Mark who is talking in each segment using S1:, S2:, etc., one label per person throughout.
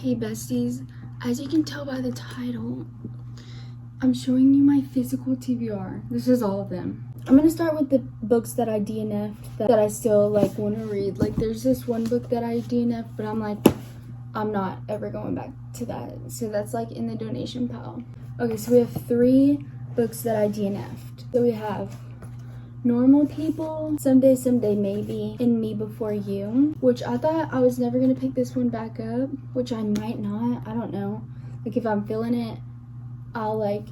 S1: Hey besties, as you can tell by the title, I'm showing you my physical TBR. This is all of them. I'm gonna start with the books that I DNF'd that I still like want to read. Like there's this one book that I DNF'd, but I'm like, I'm not ever going back to that. So that's like in the donation pile. Okay, so we have 3 books that I DNF'd. So we have Normal People, Someday Maybe, and Me Before You, which I thought I was never gonna pick this one back up, which I might not, I don't know. Like if I'm feeling it, I'll like,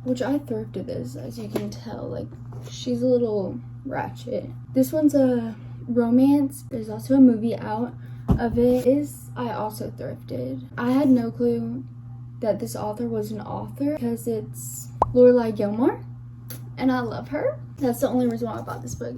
S1: which I thrifted this, as you can tell, like she's a little ratchet. This one's a romance. There's also a movie out of it. I also thrifted. I had no clue that this author was an author because it's Lorelai Gilmore and I love her. That's the only reason why I bought this book.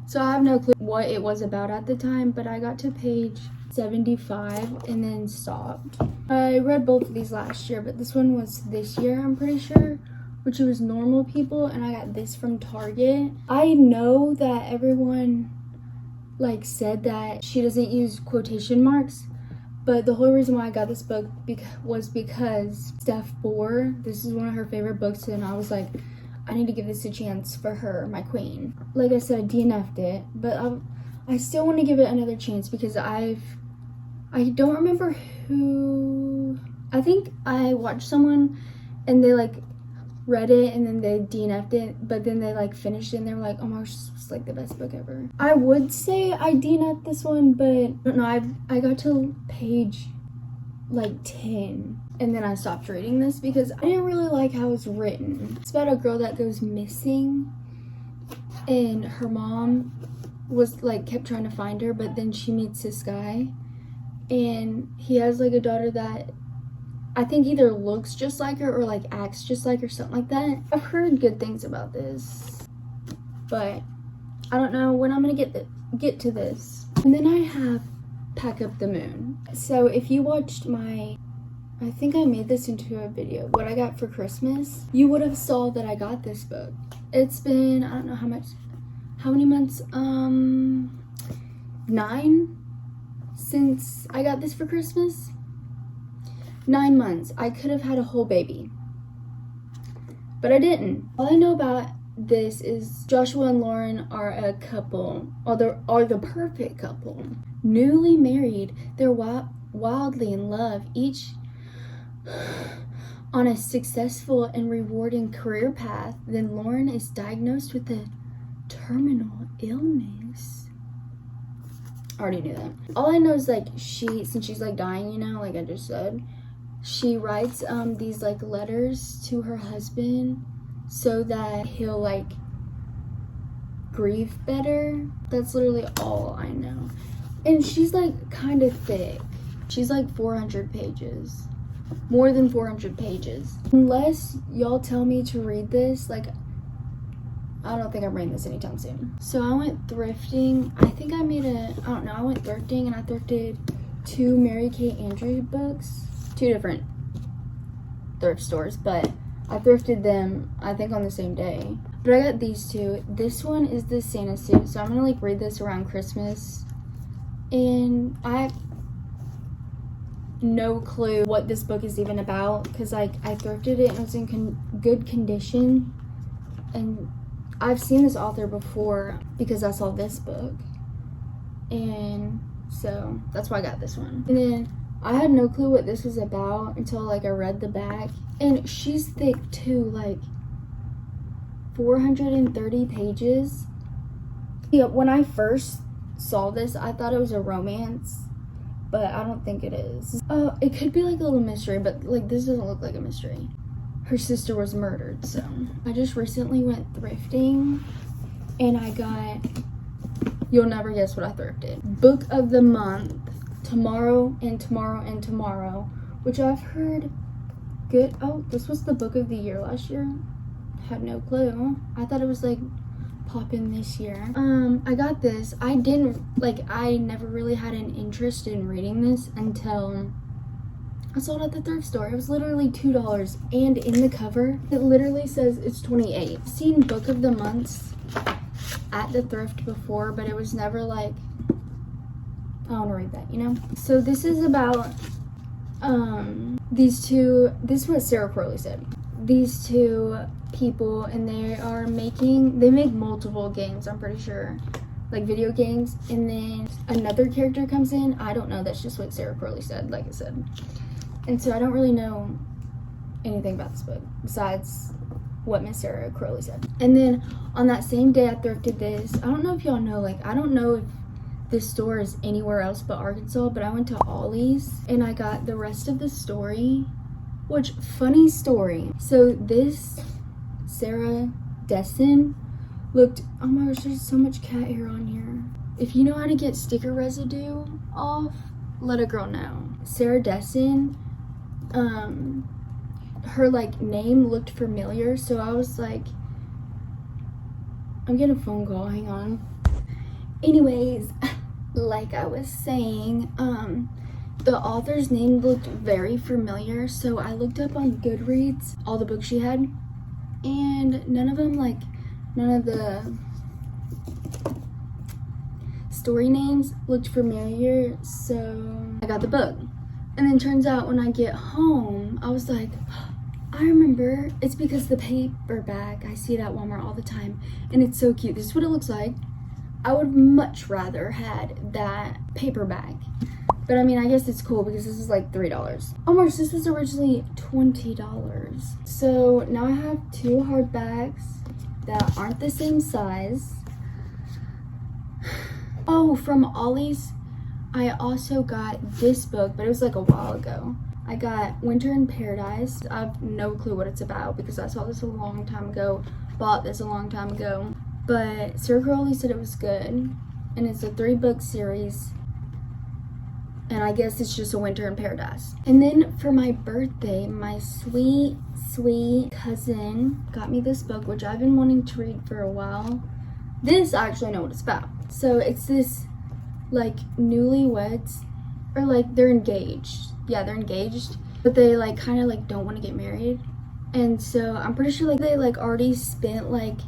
S1: So I have no clue what it was about at the time, but I got to page 75 and then stopped. I read both of these last year, but this one was this year, I'm pretty sure, which was Normal People, and I got this from Target. I know that everyone like said that she doesn't use quotation marks, but the whole reason why I got this book was because Steph Bohr, this is one of her favorite books, and I was like, I need to give this a chance for her, my queen. Like I said, I DNF'd it, but I still want to give it another chance because I don't remember who, I think I watched someone and they like read it and then they DNF'd it, but then they like finished it and they were like, oh my gosh, this was like the best book ever. I would say I DNF'd this one, but I don't know, I got to page like 10 and then I stopped reading this because I didn't really like how it's written. It's about a girl that goes missing and her mom was like kept trying to find her, but then she meets this guy and he has like a daughter that I think either looks just like her or like acts just like her, something like that. I've heard good things about this, but I don't know when I'm gonna get to this. And then I have Pack Up the Moon. So if you watched I think I made this into a video, what I got for Christmas, you would have saw that I got this book. It's been, I don't know how many months, 9 since I got this for Christmas. 9 months. I could have had a whole baby, but I didn't. All I know about this is Joshua and Lauren are a couple, are the perfect couple. Newly married, they're wildly in love, each on a successful and rewarding career path. Then Lauren is diagnosed with a terminal illness. I already knew that. All I know is like since she's like dying, you know, like I just said, she writes these like letters to her husband so that he'll like grieve better. That's literally all I know. And she's like kind of thick. She's like 400 pages. More than 400 pages. Unless y'all tell me to read this, like I don't think I'm reading this anytime soon. So I went thrifting. I think I went thrifting and I thrifted 2 Mary-Kate Andrews books. 2 different thrift stores, but I thrifted them I think on the same day. But I got these 2. This one is the Santa suit, so I'm gonna like read this around Christmas. And I have no clue what this book is even about because like I thrifted it and it was in good condition, and I've seen this author before because I saw this book, and so that's why I got this one. And then I had no clue what this was about until like I read the back, and she's thick too, like 430 pages. Yeah, when I first saw this I thought it was a romance, but I don't think it is. It could be like a little mystery, but like this doesn't look like a mystery. Her sister was murdered. So I just recently went thrifting and I got, you'll never guess what I thrifted. Book of the month, Tomorrow and Tomorrow and Tomorrow, which I've heard good. Oh, this was the book of the year last year. Had no clue. I thought it was like poppin' this year. I got this. I never really had an interest in reading this until I saw it at the thrift store. It was literally $2, and in the cover it literally says it's 28. I've seen book of the months at the thrift before, but it was never like, I want to read that, you know? So this is about These two, this is what Sarah Crowley said. These two people, and they make multiple games, I'm pretty sure, like video games, and then another character comes in. I don't know, that's just what Sarah Crowley said, like I said. And so I don't really know anything about this book besides what Miss Sarah Crowley said. And then on that same day I thrifted this. I don't know if y'all know, like, I don't know if this store is anywhere else but Arkansas, but I went to Ollie's and I got the rest of the story. Which, funny story. So this Sarah Dessen looked, oh my gosh, there's so much cat hair on here. If you know how to get sticker residue off, let a girl know. Sarah Dessen, her like name looked familiar, so I was like, I'm getting a phone call, hang on. Anyways, like I was saying, the author's name looked very familiar, so I looked up on Goodreads all the books she had, and none of the story names looked familiar, so I got the book. And then turns out when I get home, I was like, I remember, it's because the paperback, I see it at Walmart all the time, and it's so cute. This is what it looks like. I would much rather had that paperback. But I mean, I guess it's cool because this is like $3. Oh my gosh, this was originally $20. So now I have two hardbacks that aren't the same size. Oh, from Ollie's, I also got this book, but it was like a while ago. I got Winter in Paradise. I have no clue what it's about because I saw this a long time ago, bought this a long time ago. But Sarah Crowley said it was good, and it's a 3-book series, and I guess it's just a Winter in Paradise. And then for my birthday, my sweet, sweet cousin got me this book, which I've been wanting to read for a while. This, I actually know what it's about. So it's this, like, newlyweds, or like they're engaged. Yeah, they're engaged, but they like kind of like don't want to get married. And so I'm pretty sure like they like already spent like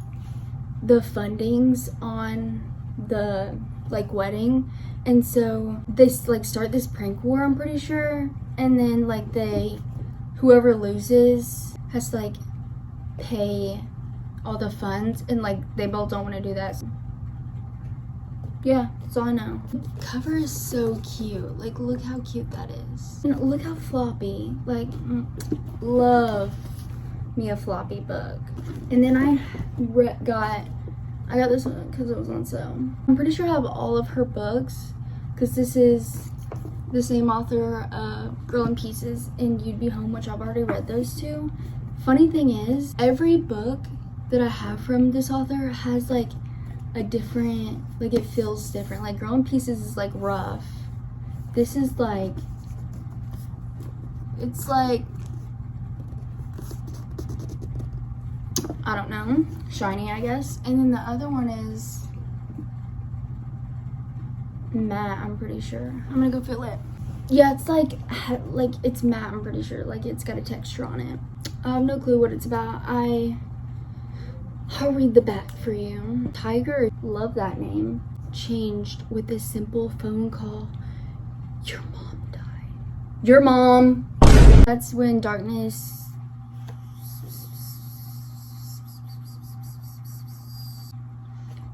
S1: the fundings on the like wedding, and so they like start this prank war, I'm pretty sure, and then like whoever loses has to like pay all the funds, and like they both don't want to do that. Yeah, that's all I know. The cover is so cute. Like, look how cute that is. And look how floppy. Like, love me a floppy book. And then I got this one because it was on sale. I'm pretty sure I have all of her books because this is the same author of Girl in Pieces and You'd Be Home, which I've already read those two. Funny thing is, every book that I have from this author has like a different, like it feels different. Like Girl in Pieces is like rough. This is like, it's like, I don't know, shiny, I guess. And then the other one is matte, I'm pretty sure. I'm gonna go feel it. Yeah, it's like it's matte, I'm pretty sure. Like it's got a texture on it. I have no clue what it's about. I'll read the back for you. Tiger, love that name, changed with a simple phone call. Your mom died. Your mom. That's when darkness.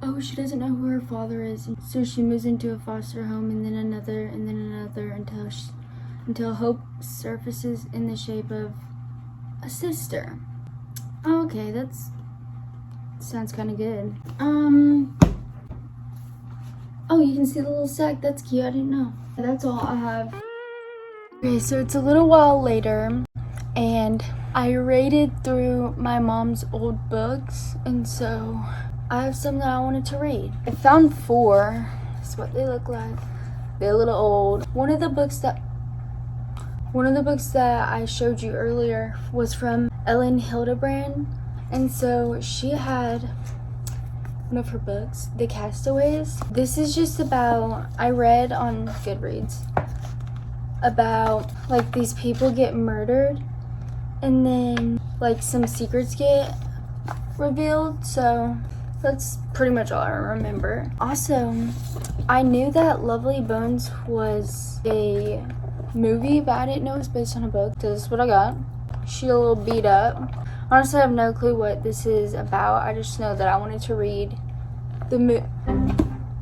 S1: Oh, she doesn't know who her father is, so she moves into a foster home, and then another, until hope surfaces in the shape of a sister. Oh, okay, that's sounds kind of good. Oh, you can see the little sack. That's cute. I didn't know. That's all I have. Okay, so it's a little while later, and I raided through my mom's old books, and so I have some that I wanted to read. I found 4. That's what they look like. They're a little old. One of the books that I showed you earlier was from Ellen Hildebrand. And so she had one of her books, The Castaways. This is just about, I read on Goodreads about like these people get murdered and then like some secrets get revealed. So that's pretty much all I remember. Also, I knew that Lovely Bones was a movie, but I didn't know it was based on a book. This is what I got. She a little beat up. Honestly, I have no clue what this is about. I just know that I wanted to read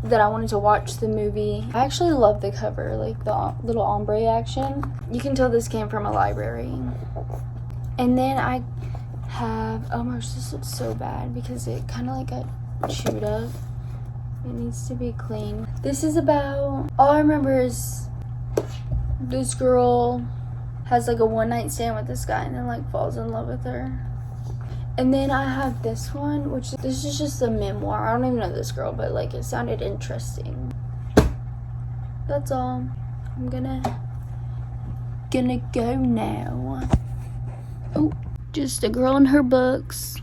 S1: that I wanted to watch the movie. I actually love the cover, like the little ombre action. You can tell this came from a library. And then I have, oh my gosh, this looks so bad because it kind of like got chewed up. It needs to be clean. This is about, all I remember is this girl has like a one-night stand with this guy and then like falls in love with her. And then I have this one, which this is just a memoir. I don't even know this girl, but like it sounded interesting. That's all. I'm gonna go now. Oh, just a girl and her books.